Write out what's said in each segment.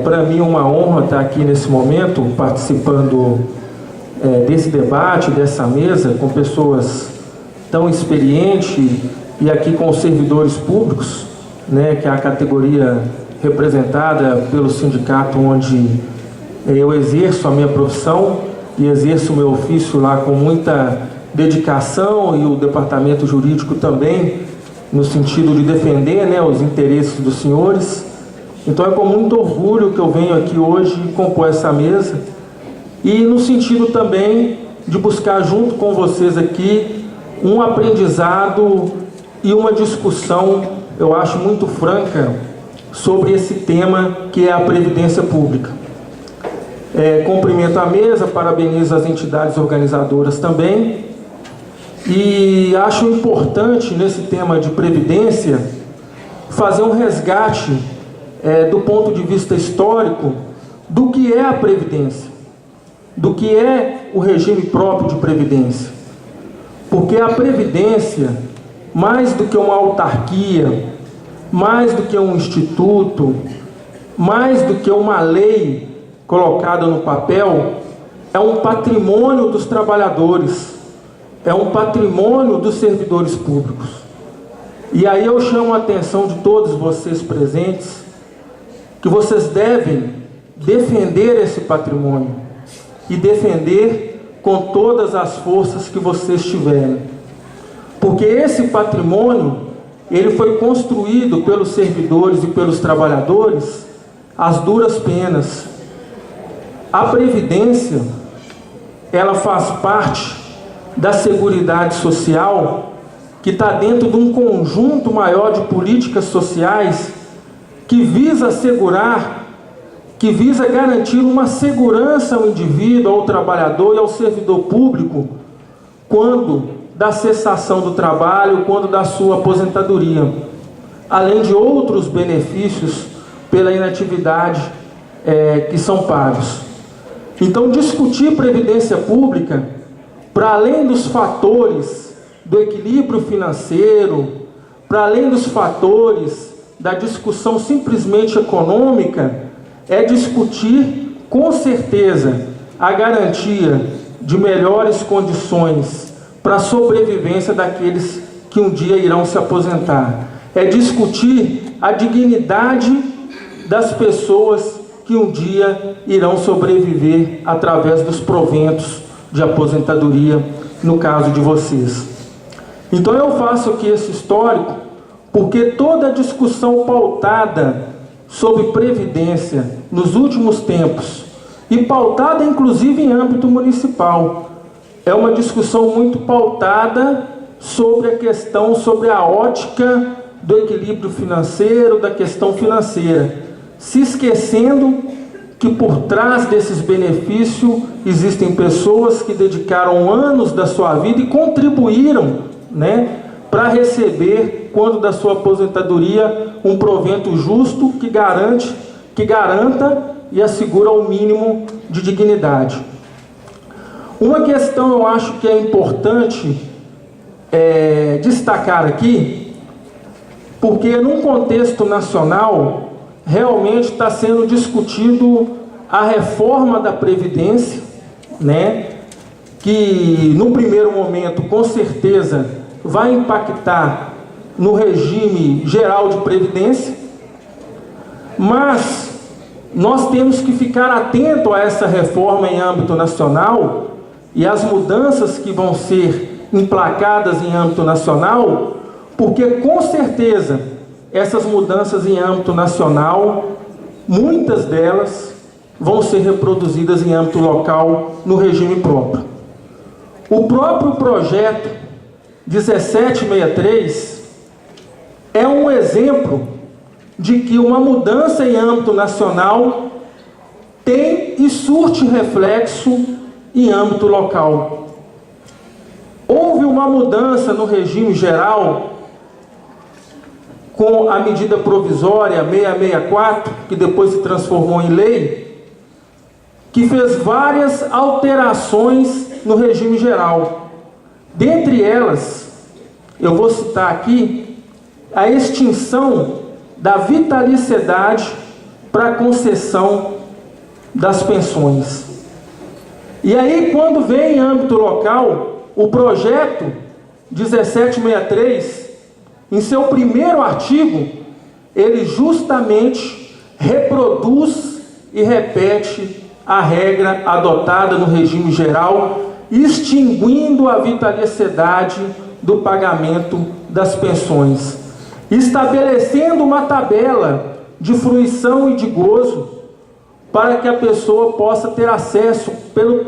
Para mim é uma honra estar aqui nesse momento, participando desse debate, dessa mesa, com pessoas tão experientes e aqui com os servidores públicos, né, que é a categoria representada pelo sindicato onde eu exerço a minha profissão e exerço o meu ofício lá com muita dedicação, e o departamento jurídico também, no sentido de defender, né, os interesses dos senhores. Então é com muito orgulho que eu venho aqui hoje compor essa mesa, e no sentido também de buscar junto com vocês aqui um aprendizado e uma discussão, eu acho muito franca, sobre esse tema que é a Previdência Pública. Cumprimento a mesa, parabenizo as entidades organizadoras também, e acho importante nesse tema de Previdência fazer um resgate do ponto de vista histórico do que é a Previdência, do que é o regime próprio de Previdência. Porque a Previdência, mais do que uma autarquia, mais do que um instituto, mais do que uma lei colocada no papel, é um patrimônio dos trabalhadores, é um patrimônio dos servidores públicos. E aí eu chamo a atenção de todos vocês presentes, que vocês devem defender esse patrimônio e defender com todas as forças que vocês tiverem. Porque esse patrimônio, ele foi construído pelos servidores e pelos trabalhadores às duras penas. A Previdência, ela faz parte da Seguridade Social, que está dentro de um conjunto maior de políticas sociais que visa assegurar, que visa garantir uma segurança ao indivíduo, ao trabalhador e ao servidor público quando da cessação do trabalho, quando da sua aposentadoria, além de outros benefícios pela inatividade que são pagos. Então, discutir Previdência Pública, para além dos fatores do equilíbrio financeiro, para além dos fatores da discussão simplesmente econômica, é discutir com certeza a garantia de melhores condições para a sobrevivência daqueles que um dia irão se aposentar. É discutir a dignidade das pessoas que um dia irão sobreviver através dos proventos de aposentadoria, no caso de vocês. Então eu faço aqui esse histórico porque toda a discussão pautada sobre Previdência nos últimos tempos, e pautada inclusive em âmbito municipal, é uma discussão muito pautada sobre a questão, sobre a ótica do equilíbrio financeiro, da questão financeira, se esquecendo que por trás desses benefícios existem pessoas que dedicaram anos da sua vida e contribuíram, né, para receber, quando da sua aposentadoria, um provento justo que garanta e assegura o mínimo de dignidade. Uma questão eu acho que é importante destacar aqui, porque num contexto nacional realmente está sendo discutido a reforma da Previdência, né, que no primeiro momento com certeza vai impactar no regime geral de Previdência, mas nós temos que ficar atento a essa reforma em âmbito nacional e as mudanças que vão ser emplacadas em âmbito nacional, porque com certeza essas mudanças em âmbito nacional, muitas delas vão ser reproduzidas em âmbito local no regime próprio. O próprio projeto 1763 é um exemplo de que uma mudança em âmbito nacional tem e surte reflexo em âmbito local. Houve uma mudança no regime geral com a medida provisória 664, que depois se transformou em lei, que fez várias alterações no regime geral. Dentre elas, eu vou citar aqui a extinção da vitaliciedade para a concessão das pensões. E aí, quando vem em âmbito local, o projeto 1763, em seu primeiro artigo, ele justamente reproduz e repete a regra adotada no regime geral, extinguindo a vitaliciedade do pagamento das pensões, estabelecendo uma tabela de fruição e de gozo para que a pessoa possa ter acesso,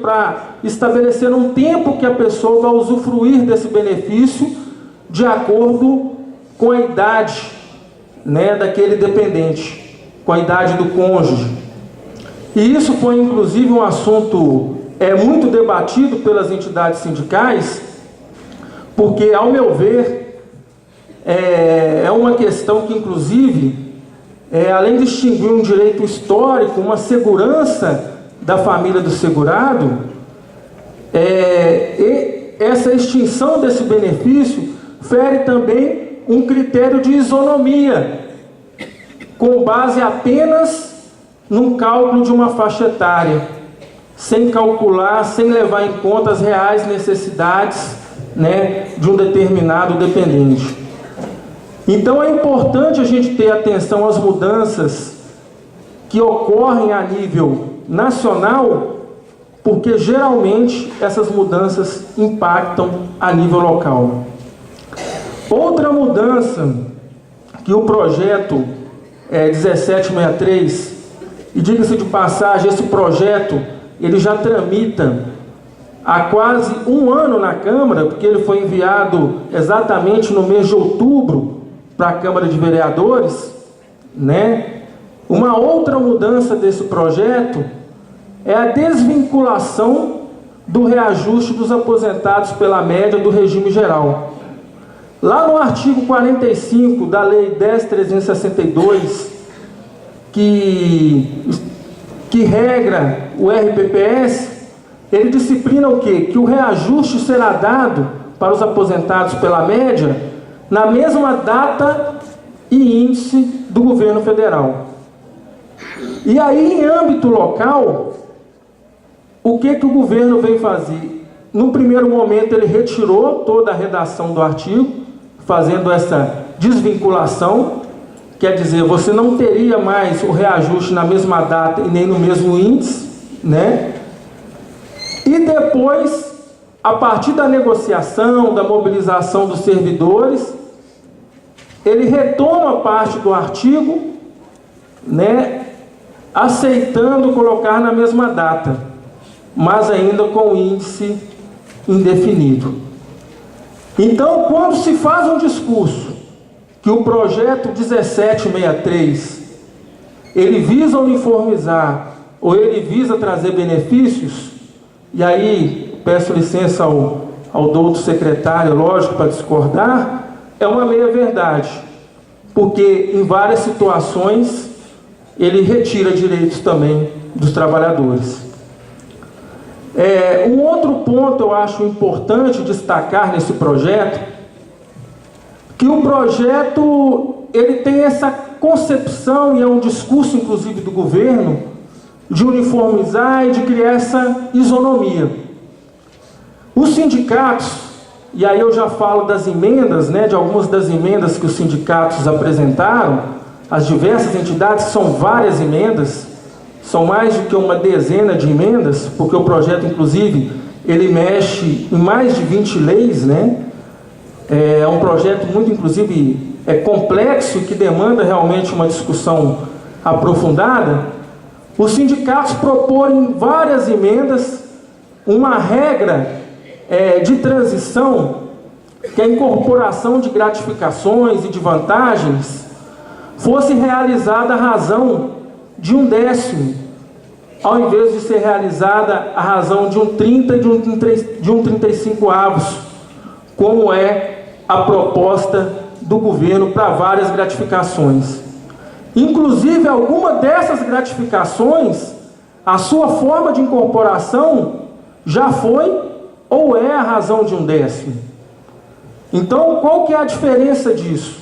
para estabelecer um tempo que a pessoa vai usufruir desse benefício de acordo com a idade, né, daquele dependente, com a idade do cônjuge. E isso foi inclusive um assunto muito debatido pelas entidades sindicais, porque, ao meu ver, é uma questão que inclusive, além de extinguir um direito histórico, uma segurança da família do segurado, essa extinção desse benefício fere também um critério de isonomia, com base apenas num cálculo de uma faixa etária, sem calcular, sem levar em conta as reais necessidades, né, de um determinado dependente. Então é importante a gente ter atenção às mudanças que ocorrem a nível nacional, porque geralmente essas mudanças impactam a nível local. Outra mudança que o projeto 1763, e diga-se de passagem, esse projeto ele já tramita há quase um ano na Câmara, porque ele foi enviado exatamente no mês de outubro para a Câmara de Vereadores, né? Uma outra mudança desse projeto é a desvinculação do reajuste dos aposentados pela média do regime geral. Lá no artigo 45 da Lei 10.362, que regra o RPPS, ele disciplina o quê? Que o reajuste será dado para os aposentados pela média na mesma data e índice do governo federal. E aí, em âmbito local, o que o governo veio fazer? No primeiro momento, ele retirou toda a redação do artigo, fazendo essa desvinculação, quer dizer, você não teria mais o reajuste na mesma data e nem no mesmo índice, né? E depois, a partir da negociação, da mobilização dos servidores, ele retoma parte do artigo, né, aceitando colocar na mesma data, mas ainda com índice indefinido. Então, quando se faz um discurso que o projeto 1763 ele visa uniformizar ou ele visa trazer benefícios, e aí peço licença ao doutor secretário, lógico, para discordar, é uma meia-verdade, porque em várias situações ele retira direitos também dos trabalhadores. Um outro ponto eu acho importante destacar nesse projeto, que o projeto ele tem essa concepção, e é um discurso inclusive do governo, de uniformizar e de criar essa isonomia. Os sindicatos, e aí eu já falo das emendas, né, de algumas das emendas que os sindicatos apresentaram, as diversas entidades, são várias emendas, são mais do que uma dezena de emendas, porque o projeto, inclusive, ele mexe em mais de 20 leis, né? É um projeto muito, inclusive, complexo, que demanda realmente uma discussão aprofundada. Os sindicatos propõem várias emendas, uma regra de transição, que a incorporação de gratificações e de vantagens fosse realizada à razão de 1/10, ao invés de ser realizada à razão de 1/30 e de 1/35, como é a proposta do governo para várias gratificações. Inclusive, alguma dessas gratificações, a sua forma de incorporação já foi ou é a razão de 1/10. Então, qual que é a diferença disso?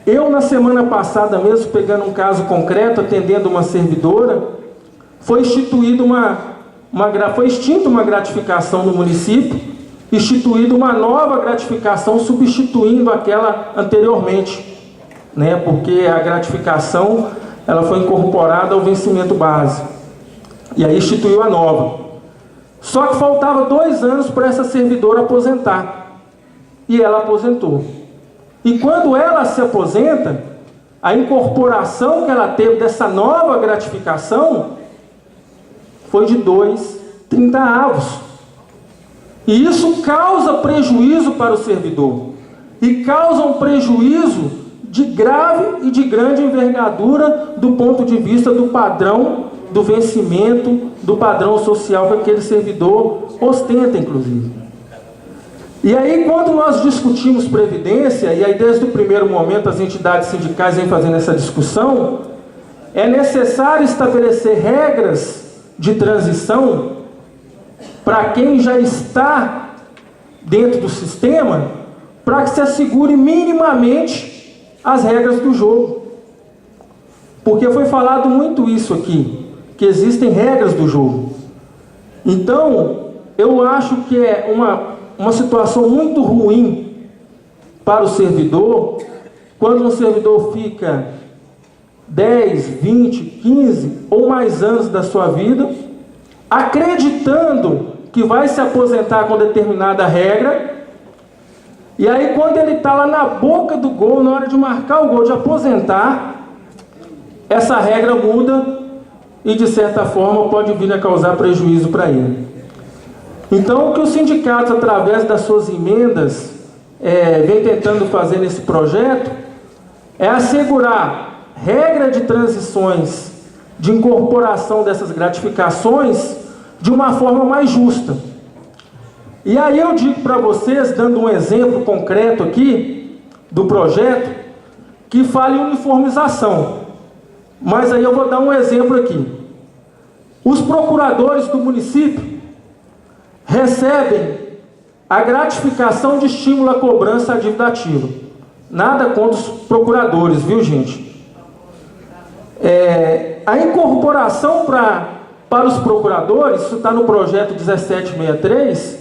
Eu, na semana passada mesmo, pegando um caso concreto, atendendo uma servidora, foi extinta uma gratificação no município, instituída uma nova gratificação substituindo aquela anteriormente, né? Porque a gratificação ela foi incorporada ao vencimento base, e aí instituiu a nova. Só que faltava 2 anos para essa servidora aposentar, e ela aposentou. E quando ela se aposenta, a incorporação que ela teve dessa nova gratificação foi de 2/30. E isso causa prejuízo para o servidor. E causa um prejuízo de grave e de grande envergadura do ponto de vista do padrão do vencimento, do padrão social que aquele servidor ostenta, inclusive. E aí, quando nós discutimos previdência, e aí desde o primeiro momento as entidades sindicais vêm fazendo essa discussão, é necessário estabelecer regras de transição para quem já está dentro do sistema, para que se assegure minimamente as regras do jogo. Porque foi falado muito isso aqui, que existem regras do jogo. Então, eu acho que é uma situação muito ruim para o servidor, quando um servidor fica 10, 20, 15 ou mais anos da sua vida, acreditando que vai se aposentar com determinada regra, e aí quando ele está lá na boca do gol, na hora de marcar o gol, de aposentar, essa regra muda e de certa forma pode vir a causar prejuízo para ele. Então, o que os sindicatos, através das suas emendas, vem tentando fazer nesse projeto, é assegurar regra de transições, de incorporação dessas gratificações, de uma forma mais justa. E aí eu digo para vocês, dando um exemplo concreto aqui, do projeto, que fala em uniformização. Mas aí eu vou dar um exemplo aqui. Os procuradores do município recebem a gratificação de estímulo à cobrança à dívida ativa. Nada contra os procuradores, viu, gente? A incorporação para os procuradores, isso está no projeto 1763,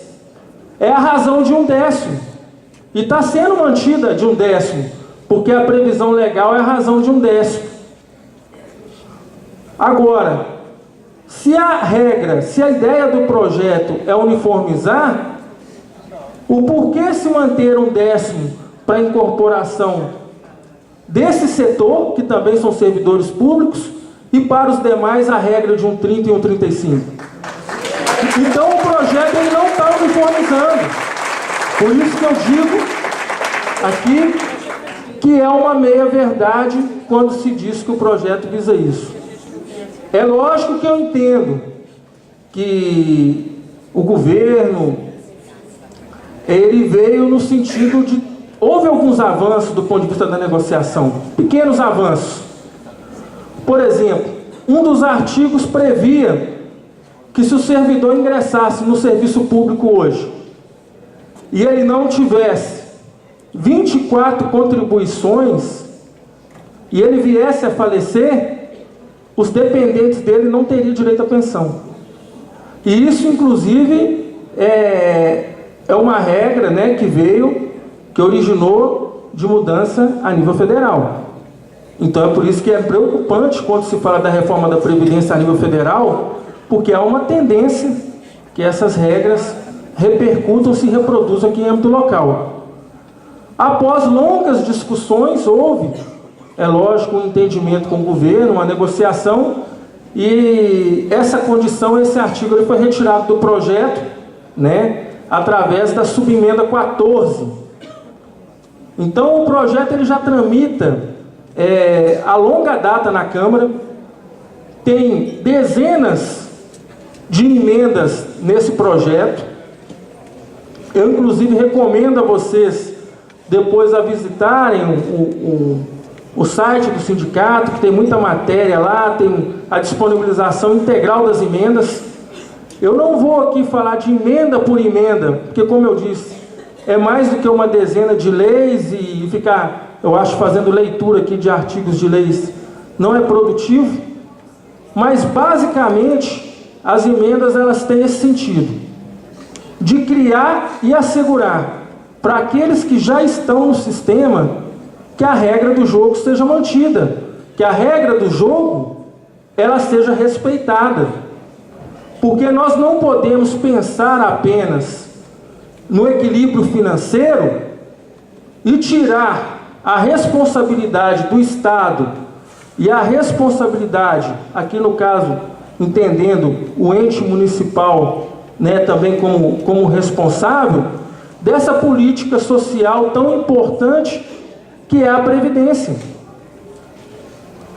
é a razão de 1/10. E está sendo mantida de 1/10, porque a previsão legal é a razão de 1/10. Agora, se a ideia do projeto é uniformizar, o porquê se manter 1/10 para a incorporação desse setor, que também são servidores públicos, e para os demais a regra de 1/30 e 1/35? Então o projeto ele não está uniformizando. Por isso que eu digo aqui que é uma meia-verdade quando se diz que o projeto visa isso. É lógico que eu entendo que o governo, ele veio no sentido de... Houve alguns avanços do ponto de vista da negociação, pequenos avanços. Por exemplo, um dos artigos previa que se o servidor ingressasse no serviço público hoje, e ele não tivesse 24 contribuições, e ele viesse a falecer, os dependentes dele não teriam direito à pensão. E isso, inclusive, é uma regra, né, que originou de mudança a nível federal. Então é por isso que é preocupante quando se fala da reforma da Previdência a nível federal, porque há uma tendência que essas regras repercutam, se reproduzam aqui em âmbito local. Após longas discussões, houve, é lógico, um entendimento com o governo, uma negociação, e essa condição, esse artigo, ele foi retirado do projeto, né, através da subemenda 14. Então o projeto ele já tramita a longa data na Câmara, tem dezenas de emendas nesse projeto. Eu inclusive recomendo a vocês depois a visitarem o site do sindicato, que tem muita matéria lá, tem a disponibilização integral das emendas. Eu não vou aqui falar de emenda por emenda, porque, como eu disse, é mais do que uma dezena de leis e ficar eu acho, fazendo leitura aqui de artigos de leis, não é produtivo, mas basicamente as emendas elas têm esse sentido, de criar e assegurar para aqueles que já estão no sistema que a regra do jogo seja mantida, que a regra do jogo ela seja respeitada, porque nós não podemos pensar apenas no equilíbrio financeiro e tirar a responsabilidade do Estado e a responsabilidade, aqui no caso, entendendo o ente municipal, né, também como responsável, dessa política social tão importante que é a Previdência.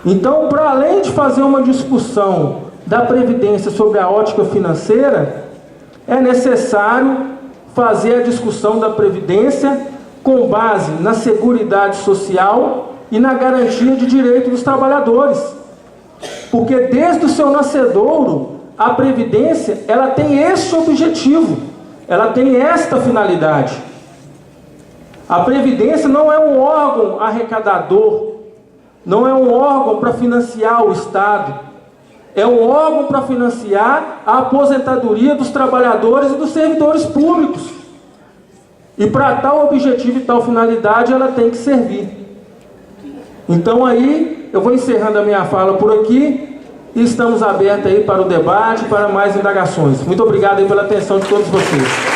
Então, para além de fazer uma discussão da Previdência sobre a ótica financeira, é necessário fazer a discussão da Previdência com base na Seguridade Social e na garantia de direitos dos trabalhadores. Porque desde o seu nascedouro, a Previdência ela tem esse objetivo, ela tem esta finalidade. A Previdência não é um órgão arrecadador, não é um órgão para financiar o Estado, é um órgão para financiar a aposentadoria dos trabalhadores e dos servidores públicos. E para tal objetivo e tal finalidade ela tem que servir. Então aí, eu vou encerrando a minha fala por aqui e estamos abertos aí para o debate, para mais indagações. Muito obrigado aí pela atenção de todos vocês.